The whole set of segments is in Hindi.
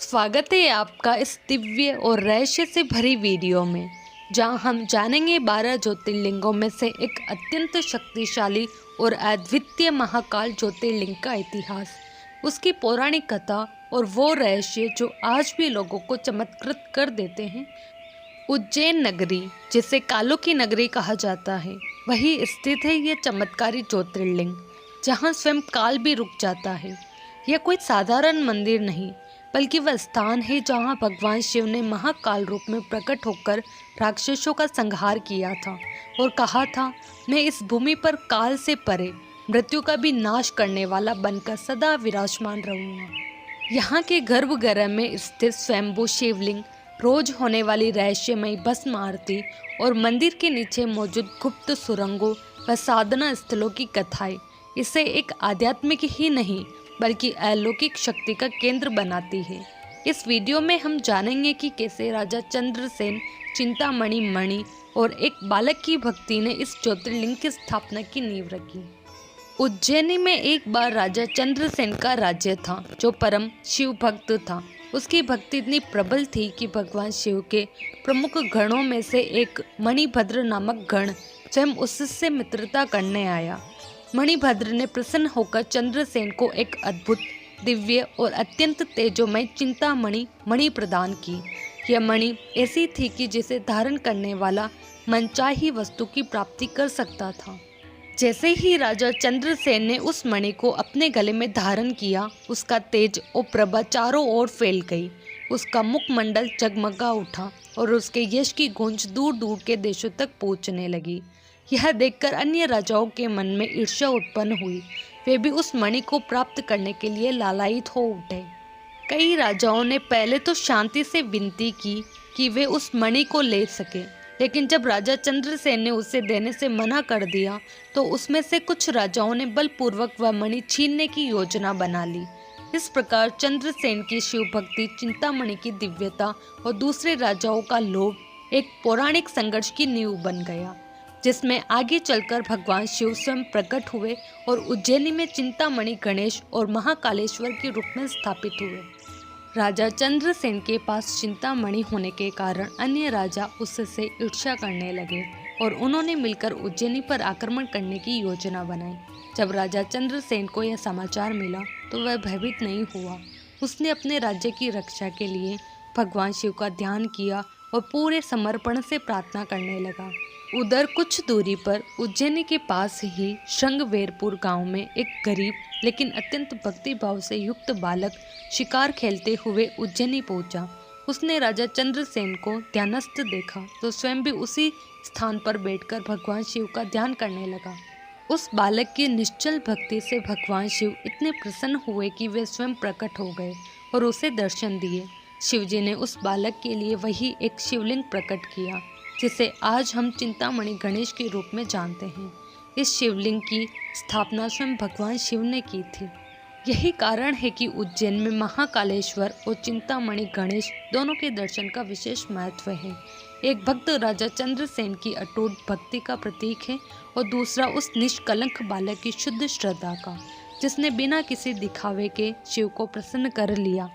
स्वागत है आपका इस दिव्य और रहस्य से भरी वीडियो में, जहां हम जानेंगे 12 ज्योतिर्लिंगों में से एक अत्यंत शक्तिशाली और अद्वितीय महाकाल ज्योतिर्लिंग का इतिहास, उसकी पौराणिक कथा और वो रहस्य जो आज भी लोगों को चमत्कृत कर देते हैं। उज्जैन नगरी, जिसे कालों की नगरी कहा जाता है, वही स्थित है ये चमत्कारी ज्योतिर्लिंग, जहाँ स्वयं काल भी रुक जाता है। यह कोई साधारण मंदिर नहीं, बल्कि वह स्थान है जहाँ भगवान शिव ने महाकाल रूप में प्रकट होकर राक्षसों का संहार किया था और कहा था, मैं इस भूमि पर काल से परे मृत्यु का भी नाश करने वाला बनकर सदा विराजमान रहूंगा। यहाँ के गर्भगृह में स्थित स्वयंभू शिवलिंग, रोज होने वाली रहस्यमयी भस्म आरती और मंदिर के नीचे मौजूद गुप्त सुरंगों व साधना स्थलों की कथाएं इसे एक आध्यात्मिक ही नहीं बल्कि अलौकिक शक्ति का केंद्र बनाती है। इस वीडियो में हम जानेंगे कि कैसे राजा चंद्रसेन चिंतामणि मणि और एक बालक की भक्ति ने इस ज्योतिर्लिंग की स्थापना की नींव रखी। उज्जैनी में एक बार राजा चंद्रसेन का राज्य था, जो परम शिव भक्त था। उसकी भक्ति इतनी प्रबल थी कि भगवान शिव के प्रमुख गणों में से एक मणिभद्र नामक गण स्वयं उससे मित्रता करने आया। मणिभद्र ने प्रसन्न होकर चंद्रसेन को एक अद्भुत, दिव्य और अत्यंत तेजोमय चिंतामणि मणि प्रदान की। यह मणि ऐसी थी कि जिसे धारण करने वाला मनचाही वस्तु की प्राप्ति कर सकता था। जैसे ही राजा चंद्रसेन ने उस मणि को अपने गले में धारण किया, उसका तेज और प्रभा चारों ओर फैल गई। उसका मुखमंडल जगमगा उठा और उसके यश की गूंज दूर दूर के देशों तक पहुंचने लगी। यह देखकर अन्य राजाओं के मन में ईर्ष्या उत्पन्न हुई। वे भी उस मणि को प्राप्त करने के लिए लालायित हो उठे। कई राजाओं ने पहले तो शांति से विनती की कि वे उस मणि को ले सके, लेकिन जब राजा चंद्रसेन ने उसे देने से मना कर दिया तो उसमें से कुछ राजाओं ने बलपूर्वक वह मणि छीनने की योजना बना ली। इस प्रकार चंद्रसेन की शिव भक्ति, चिंतामणि की दिव्यता और दूसरे राजाओं का लोभ एक पौराणिक संघर्ष की नींव बन गया, जिसमें आगे चलकर भगवान शिव स्वयं प्रकट हुए और उज्जैनी में चिंतामणि गणेश और महाकालेश्वर के रूप में स्थापित हुए। राजा चंद्रसेन के पास चिंतामणि होने के कारण अन्य राजा उससे ईर्ष्या करने लगे और उन्होंने मिलकर उज्जैनी पर आक्रमण करने की योजना बनाई। जब राजा चंद्रसेन को यह समाचार मिला तो वह भयभीत नहीं हुआ। उसने अपने राज्य की रक्षा के लिए भगवान शिव का ध्यान किया और पूरे समर्पण से प्रार्थना करने लगा। उधर कुछ दूरी पर उज्जैनी के पास ही श्रृंगवेरपुर गांव में एक गरीब लेकिन अत्यंत भक्तिभाव से युक्त बालक शिकार खेलते हुए उज्जैनी पहुंचा। उसने राजा चंद्रसेन को ध्यानस्थ देखा तो स्वयं भी उसी स्थान पर बैठकर भगवान शिव का ध्यान करने लगा। उस बालक की निश्चल भक्ति से भगवान शिव इतने प्रसन्न हुए कि वे स्वयं प्रकट हो गए और उसे दर्शन दिए। शिवजी ने उस बालक के लिए वही एक शिवलिंग प्रकट किया, जिसे आज हम चिंतामणि गणेश के रूप में जानते हैं। इस शिवलिंग की स्थापना स्वयं भगवान शिव ने की थी। यही कारण है कि उज्जैन में महाकालेश्वर और चिंतामणि गणेश दोनों के दर्शन का विशेष महत्व है। एक भक्त राजा चंद्रसेन की अटूट भक्ति का प्रतीक है और दूसरा उस निष्कलंक बालक की शुद्ध श्रद्धा का, जिसने बिना किसी दिखावे के शिव को प्रसन्न कर लिया।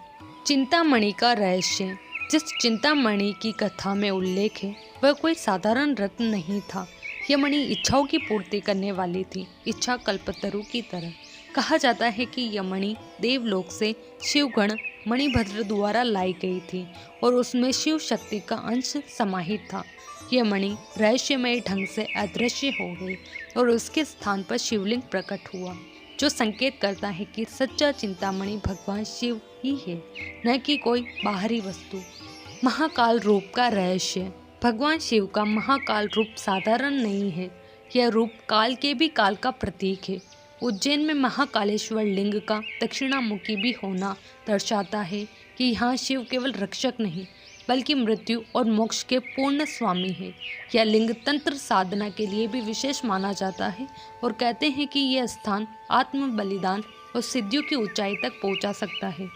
चिंतामणि का रहस्य। जिस चिंतामणि की कथा में उल्लेख है वह कोई साधारण रत्न नहीं था। यह मणि इच्छाओं की पूर्ति करने वाली थी, इच्छा कल्पतरु की तरह। कहा जाता है कि यह मणि देवलोक से शिवगण मणिभद्र द्वारा लाई गई थी और उसमें शिव शक्ति का अंश समाहित था। यह मणि रहस्यमय ढंग से अदृश्य हो गई और उसके स्थान पर शिवलिंग प्रकट हुआ, जो संकेत करता है कि सच्चा चिंतामणि भगवान शिव ही है, न कि कोई बाहरी वस्तु। महाकाल रूप का रहस्य। भगवान शिव का महाकाल रूप साधारण नहीं है। यह रूप काल के भी काल का प्रतीक है। उज्जैन में महाकालेश्वर लिंग का दक्षिणामुखी भी होना दर्शाता है कि यहाँ शिव केवल रक्षक नहीं बल्कि मृत्यु और मोक्ष के पूर्ण स्वामी है। यह लिंग तंत्र साधना के लिए भी विशेष माना जाता है और कहते हैं कि यह स्थान आत्म बलिदान और सिद्धियों की ऊंचाई तक पहुंचा सकता है।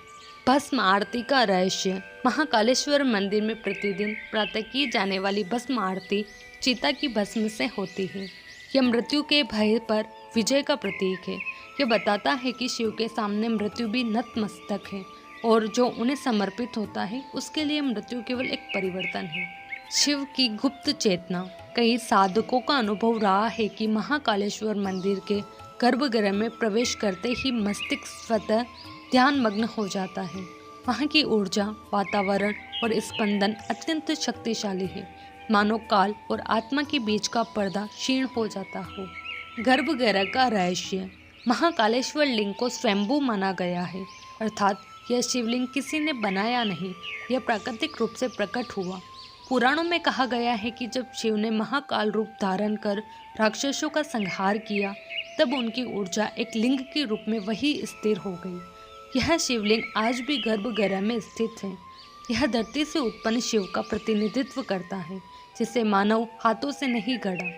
भस्म आरती का रहस्य। महाकालेश्वर मंदिर में प्रतिदिन प्रातः की जाने वाली भस्म आरती चिता की भस्म से होती है। यह मृत्यु के भय पर विजय का प्रतीक है। यह बताता है कि शिव के सामने मृत्यु भी नतमस्तक है। और जो उन्हें समर्पित होता है उसके लिए मृत्यु केवल एक परिवर्तन है। शिव की गुप्त चेतना। कई साधकों का अनुभव रहा है कि महाकालेश्वर मंदिर के गर्भगृह में प्रवेश करते ही मस्तिष्क स्वतः ध्यान मग्न हो जाता है। वहाँ की ऊर्जा, वातावरण और स्पंदन अत्यंत शक्तिशाली है, मानो काल और आत्मा के बीच का पर्दा क्षीण हो जाता हो। गर्भगृह का रहस्य। महाकालेश्वर लिंग को स्वयंभू माना गया है, अर्थात यह शिवलिंग किसी ने बनाया नहीं, यह प्राकृतिक रूप से प्रकट हुआ। पुराणों में कहा गया है कि जब शिव ने महाकाल रूप धारण कर राक्षसों का संहार किया, तब उनकी ऊर्जा एक लिंग के रूप में वही स्थिर हो गई। यह शिवलिंग आज भी गर्भगृह में स्थित है। यह धरती से उत्पन्न शिव का प्रतिनिधित्व करता है, जिसे मानव हाथों से नहीं गढ़ा।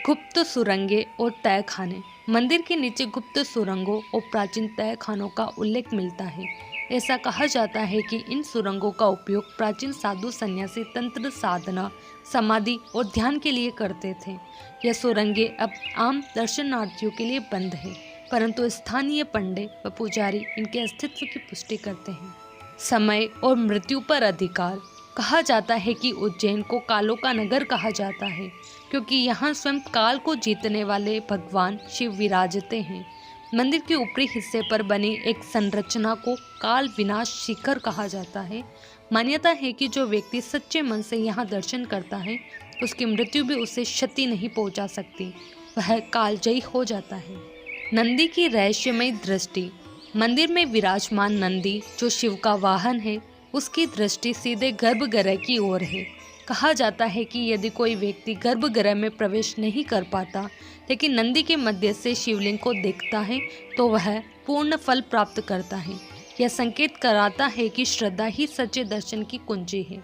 गुप्त सुरंगें और तहखाने। मंदिर के नीचे गुप्त सुरंगों और प्राचीन तहखानों का उल्लेख मिलता है। ऐसा कहा जाता है कि इन सुरंगों का उपयोग प्राचीन साधु सन्यासी तंत्र साधना, समाधि और ध्यान के लिए करते थे। यह सुरंगें अब आम दर्शनार्थियों के लिए बंद है, परंतु स्थानीय पंडित व पुजारी इनके अस्तित्व की पुष्टि करते हैं। समय और मृत्यु पर अधिकार। कहा जाता है कि उज्जैन को कालों का नगर कहा जाता है, क्योंकि यहाँ स्वयं काल को जीतने वाले भगवान शिव विराजते हैं। मंदिर के ऊपरी हिस्से पर बनी एक संरचना को काल विनाश शिखर कहा जाता है। मान्यता है कि जो व्यक्ति सच्चे मन से यहाँ दर्शन करता है, उसकी मृत्यु भी उसे क्षति नहीं पहुँचा सकती, वह कालजयी हो जाता है। नंदी की रहस्यमय दृष्टि। मंदिर में विराजमान नंदी, जो शिव का वाहन है, उसकी दृष्टि सीधे गर्भगृह की ओर है। कहा जाता है कि यदि कोई व्यक्ति गर्भगृह में प्रवेश नहीं कर पाता, लेकिन नंदी के मध्य से शिवलिंग को देखता है, तो वह पूर्ण फल प्राप्त करता है। यह संकेत कराता है कि श्रद्धा ही सच्चे दर्शन की कुंजी है।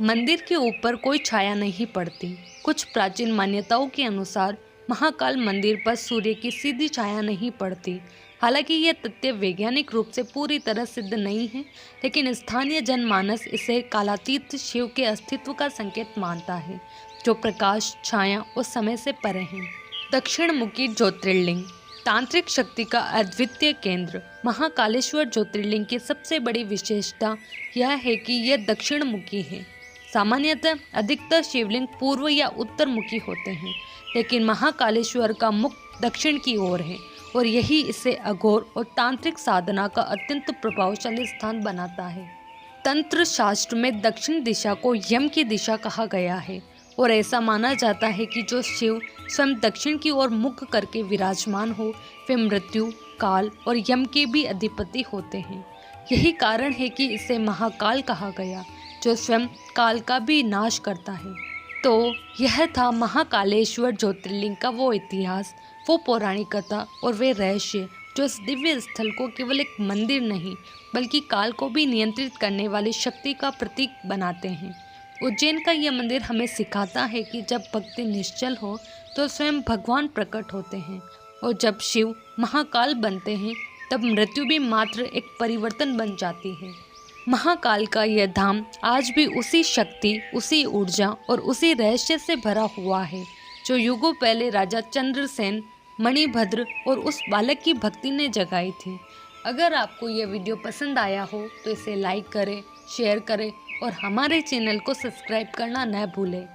मंदिर के ऊपर कोई छाया नहीं पड़ती। कुछ प्राचीन मान्यताओं के अनुसार महाकाल मंदिर पर सूर्य की सीधी छाया नहीं पड़ती। हालांकि यह तथ्य वैज्ञानिक रूप से पूरी तरह सिद्ध नहीं है, लेकिन स्थानीय जनमानस इसे कालातीत शिव के अस्तित्व का संकेत मानता है, जो प्रकाश, छाया और समय से परे हैं। दक्षिण मुखी ज्योतिर्लिंग। तांत्रिक शक्ति का अद्वितीय केंद्र। महाकालेश्वर ज्योतिर्लिंग की सबसे बड़ी विशेषता यह है कि यह दक्षिण मुखी है। सामान्यतः अधिकतर शिवलिंग पूर्व या उत्तर मुखी होते हैं, लेकिन महाकालेश्वर का मुख दक्षिण की ओर है और यही इसे अघोर और तांत्रिक साधना का अत्यंत प्रभावशाली स्थान बनाता है। तंत्र शास्त्र में दक्षिण दिशा को यम की दिशा कहा गया है और ऐसा माना जाता है कि जो शिव स्वयं दक्षिण की ओर मुख करके विराजमान हो, वे मृत्यु, काल और यम के भी अधिपति होते हैं। यही कारण है कि इसे महाकाल कहा गया, जो स्वयं काल का भी नाश करता है। तो यह था महाकालेश्वर ज्योतिर्लिंग का वो इतिहास, वो पौराणिक कथा और वे रहस्य जो इस दिव्य स्थल को केवल एक मंदिर नहीं, बल्कि काल को भी नियंत्रित करने वाली शक्ति का प्रतीक बनाते हैं। उज्जैन का यह मंदिर हमें सिखाता है कि जब भक्ति निश्चल हो तो स्वयं भगवान प्रकट होते हैं, और जब शिव महाकाल बनते हैं तब मृत्यु भी मात्र एक परिवर्तन बन जाती है। महाकाल का यह धाम आज भी उसी शक्ति, उसी ऊर्जा और उसी रहस्य से भरा हुआ है, जो युगों पहले राजा चंद्रसेन, मणिभद्र और उस बालक की भक्ति ने जगाई थी। अगर आपको यह वीडियो पसंद आया हो तो इसे लाइक करें, शेयर करें और हमारे चैनल को सब्सक्राइब करना न भूलें।